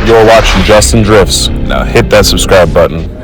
You're watching Justin Drifts. Now hit that subscribe button.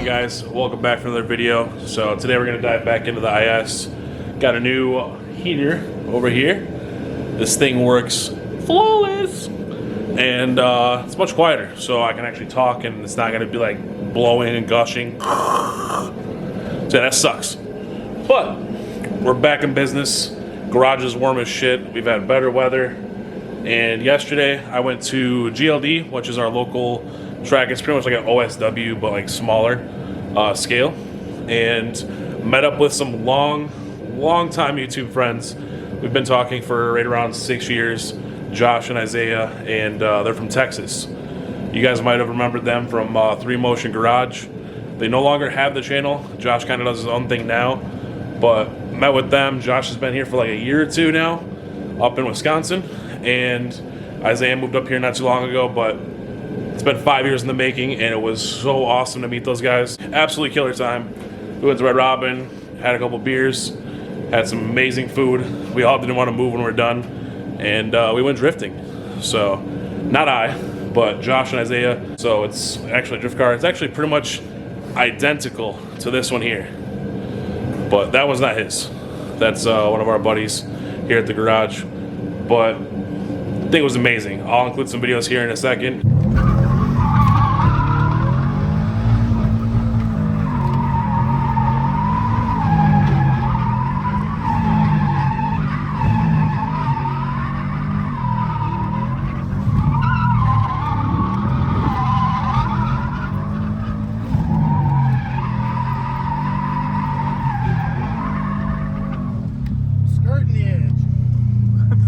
Guys, welcome back for another video. So today we're going to dive back into the IS. Got a new heater over here. This thing works flawless, and it's much quieter, so I can actually talk and it's not going to be like blowing and gushing. So that sucks, but we're back in business. Garage is warm as shit. We've had better weather, and yesterday I went to GLD, which is our local track. It's pretty much like an OSW, but like smaller scale, and met up with some long time YouTube friends. We've been talking for right around 6 years, Josh and Isaiah, and they're from Texas. You guys might have remembered them from 3 Motion Garage. They no longer have the channel. Josh kind of does his own thing now, but met with them. Josh has been here for like a year or two now, up in Wisconsin, and Isaiah moved up here not too long ago, but it's been 5 years in the making, and it was so awesome to meet those guys. Absolutely killer time. We went to Red Robin, had a couple beers, had some amazing food. We all didn't want to move when we were done, and we went drifting. So, not I, but Josh and Isaiah. So it's actually a drift car. It's actually pretty much identical to this one here, but that one's not his. That's one of our buddies here at the garage. But I think it was amazing. I'll include some videos here in a second.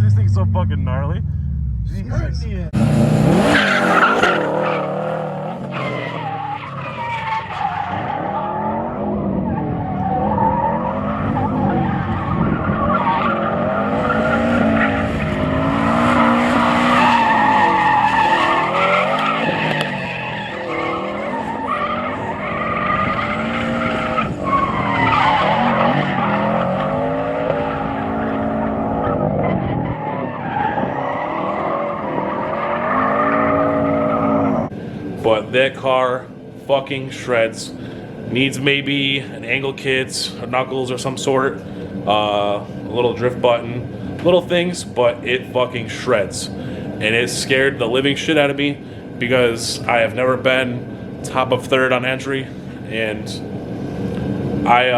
This thing's so fucking gnarly. Jesus. But that car fucking shreds. Needs maybe an angle kit, or knuckles or some sort, a little drift button, little things, but it fucking shreds. And it scared the living shit out of me because I have never been top of third on entry, and I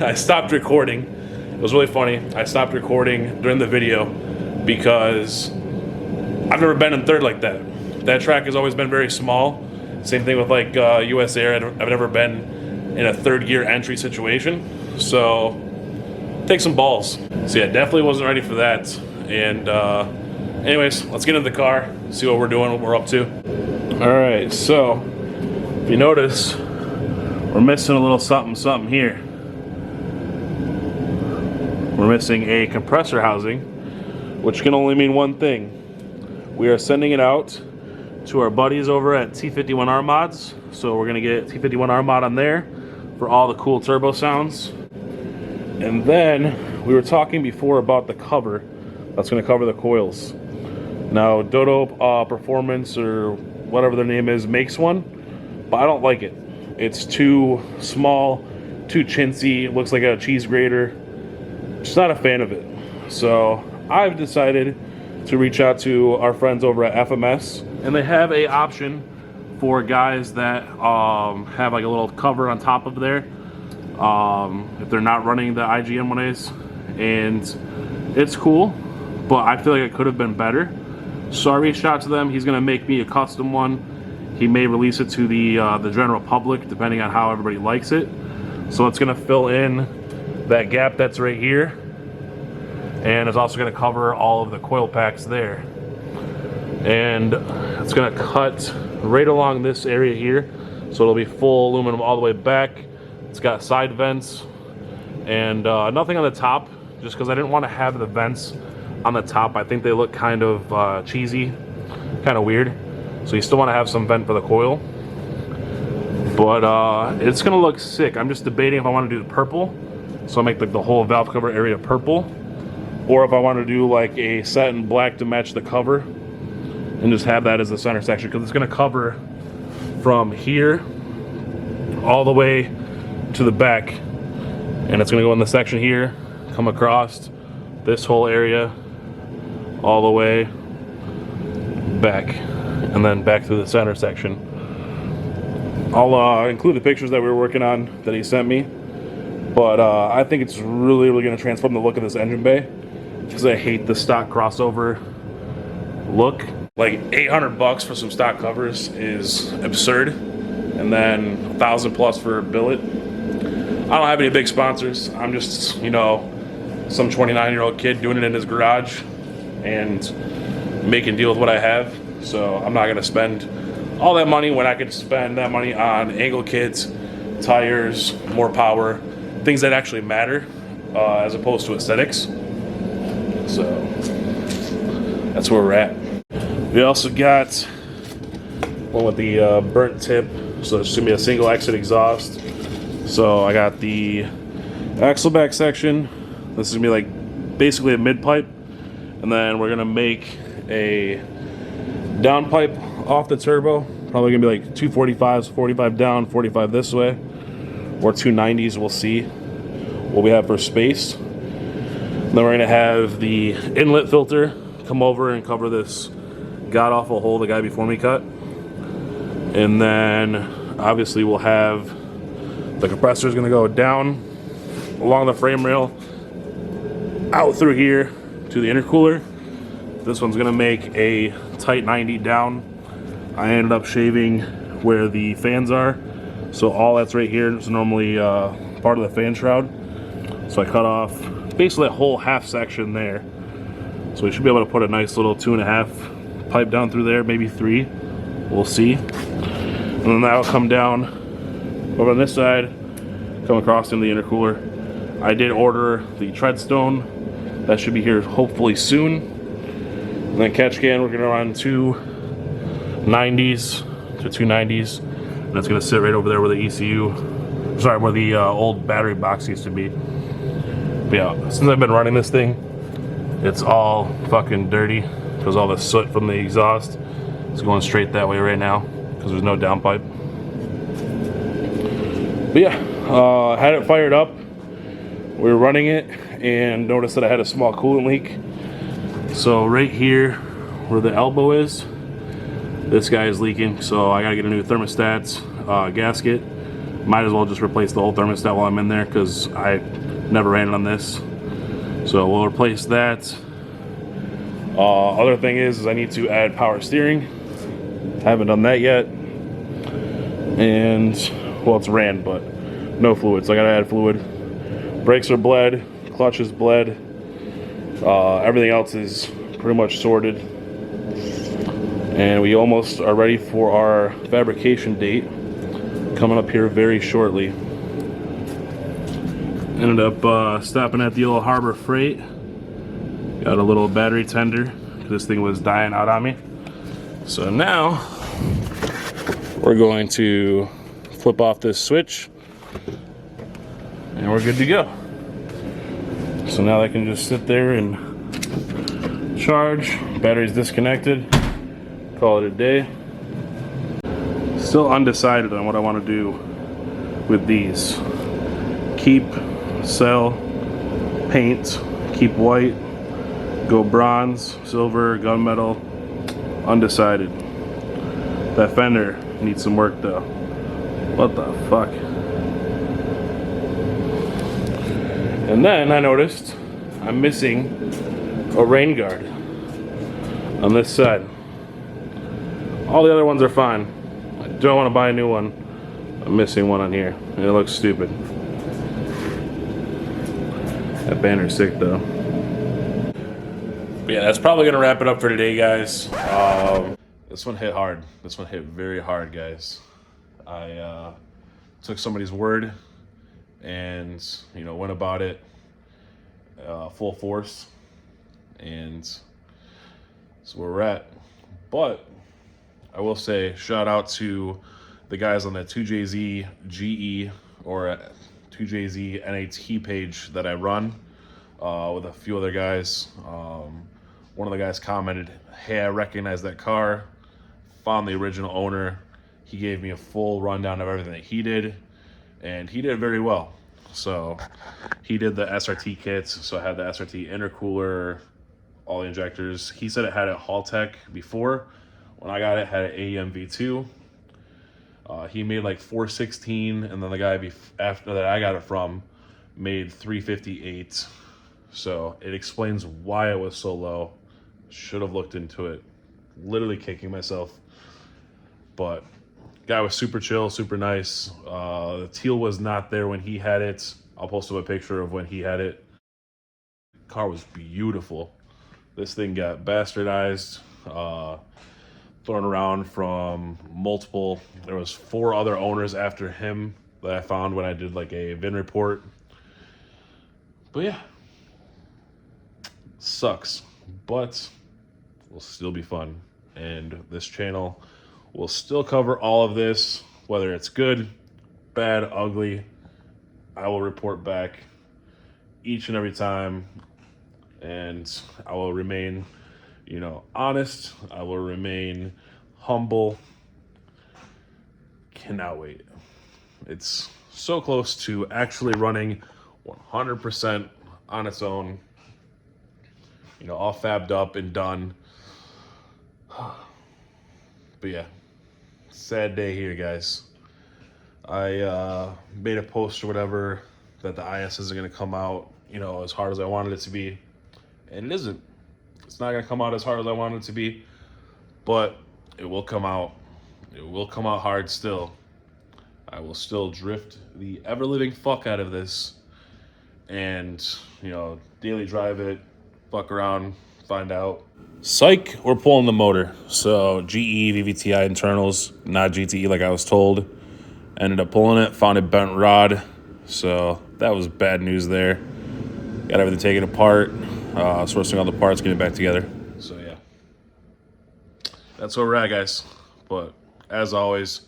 I stopped recording. It was really funny. I stopped recording during the video because I've never been in third like that. That track has always been very small. Same thing with like US Air. I've never been in a third gear entry situation. So take some balls. So yeah, definitely wasn't ready for that. And anyways, let's get into the car, see what we're doing, what we're up to. All right, so if you notice, we're missing a little something here. We're missing a compressor housing, which can only mean one thing. We are sending it out to our buddies over at T51R Mods. So we're gonna get T51R Mod on there for all the cool turbo sounds. And then we were talking before about the cover that's gonna cover the coils. Now Dodo Performance, or whatever their name is, makes one, but I don't like it. It's too small, too chintzy, it looks like a cheese grater. Just not a fan of it. So I've decided to reach out to our friends over at FMS, and they have a option for guys that have like a little cover on top of there if they're not running the IGN 1As, and it's cool, but I feel like it could have been better. So I reached out to them. He's gonna make me a custom one. He may release it to the general public depending on how everybody likes it. So it's gonna fill in that gap that's right here, and it's also going to cover all of the coil packs there. and it's gonna cut right along this area here, so it'll be full aluminum all the way back. It's got side vents and nothing on the top, just because I didn't want to have the vents on the top. I think they look kind of cheesy, kind of weird. So you still want to have some vent for the coil, but it's gonna look sick. I'm just debating if I want to do the purple, so I make like the whole valve cover area purple, or if I want to do like a satin black to match the cover and just have that as the center section, because it's gonna cover from here all the way to the back, and it's gonna go in the section here, come across this whole area all the way back, and then back to the center section. I'll include the pictures that we were working on that he sent me, but I think it's really gonna transform the look of this engine bay, because I hate the stock crossover look. Like $800 for some stock covers is absurd, and then $1,000 plus for a billet. I don't have any big sponsors. I'm just, you know, some 29-year-old kid doing it in his garage and making deal with what I have. So I'm not gonna spend all that money when I could spend that money on angle kits, tires, more power, things that actually matter, as opposed to aesthetics. So that's where we're at. We also got one with the burnt tip, so it's gonna be a single exit exhaust. So I got the axle back section. This is gonna be like basically a mid pipe, and then we're gonna make a down pipe off the turbo. Probably gonna be like 245s, 45 down, 45 this way, or 290s. We'll see what we have for space. Then we're gonna have the inlet filter come over and cover this god-awful hole the guy before me cut. And then obviously we'll have the compressor is gonna go down along the frame rail out through here to the intercooler. This one's gonna make a tight 90 down. I ended up shaving where the fans are, so all that's right here is normally part of the fan shroud. So I cut off basically a whole half section there. So we should be able to put a nice little 2.5 pipe down through there, maybe 3. We'll see. And then that'll come down over on this side, come across into the intercooler. I did order the treadstone. That should be here hopefully soon. And then catch can, we're gonna run 2 90s to 290s. And it's gonna sit right over there where the ECU, sorry, where the old battery box used to be. But yeah, since I've been running this thing, it's all fucking dirty because all the soot from the exhaust is going straight that way right now because there's no downpipe. But yeah, had it fired up. We were running it and noticed that I had a small coolant leak. So right here where the elbow is, this guy is leaking. So I gotta get a new thermostat gasket. Might as well just replace the whole thermostat while I'm in there because I never ran it on this. So we'll replace that. Other thing is I need to add power steering. Haven't done that yet. And, well, it's ran, but no fluid, so I gotta add fluid. Brakes are bled, clutch is bled. Everything else is pretty much sorted. And we almost are ready for our fabrication date, coming up here very shortly. Ended up stopping at the old Harbor Freight. Got a little battery tender, because this thing was dying out on me. So now, we're going to flip off this switch, and we're good to go. So now I can just sit there and charge. Battery's disconnected. Call it a day. Still undecided on what I want to do with these. Keep, sell, paint, keep white, go bronze, silver, gunmetal, undecided. That fender needs some work though. What the fuck? And then I noticed I'm missing a rain guard on this side. All the other ones are fine. I don't want to buy a new one. I'm missing one on here, and it looks stupid. That banner's sick though. But yeah, that's probably gonna wrap it up for today, guys. This one hit hard. This one hit very hard, guys. I took somebody's word and went about it full force, and that's where we're at. But I will say shout out to the guys on that 2JZ GE or 2JZ NAT page that I run with a few other guys. One of the guys commented, "Hey, I recognize that car, found the original owner." He gave me a full rundown of everything that he did, and he did very well. So he did the SRT kits, so I had the SRT intercooler, all the injectors. He said it had a Haltech before. When I got it, it had an AEM V2. He made like 416, and then the guy after that I got it from made 358. So it explains why it was so low. Should have looked into it. Literally kicking myself. But guy was super chill, super nice. The teal was not there when he had it. I'll post up a picture of when he had it. Car was beautiful. This thing got bastardized, thrown around from multiple. There was 4 other owners after him that I found when I did like a VIN report. But yeah, sucks, but will still be fun. And this channel will still cover all of this, whether it's good, bad, ugly. I will report back each and every time, and I will remain, honest. I will remain humble. Cannot wait. It's so close to actually running 100% on its own, all fabbed up and done. But yeah, sad day here, guys. I made a post or whatever that the IS isn't going to come out, as hard as I wanted it to be. And it isn't. It's not going to come out as hard as I wanted it to be. But it will come out. It will come out hard still. I will still drift the ever-living fuck out of this. And, daily drive it, fuck around, find out. Psych, we're pulling the motor. So GE VVTi internals, not GTE like I was told. Ended up pulling it, found a bent rod. So that was bad news there. Got everything taken apart, sourcing all the parts, getting it back together. So yeah, that's where we're at, guys. But as always,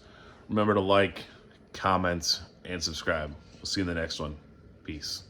remember to like, comment, and subscribe. We'll see you in the next one. Peace.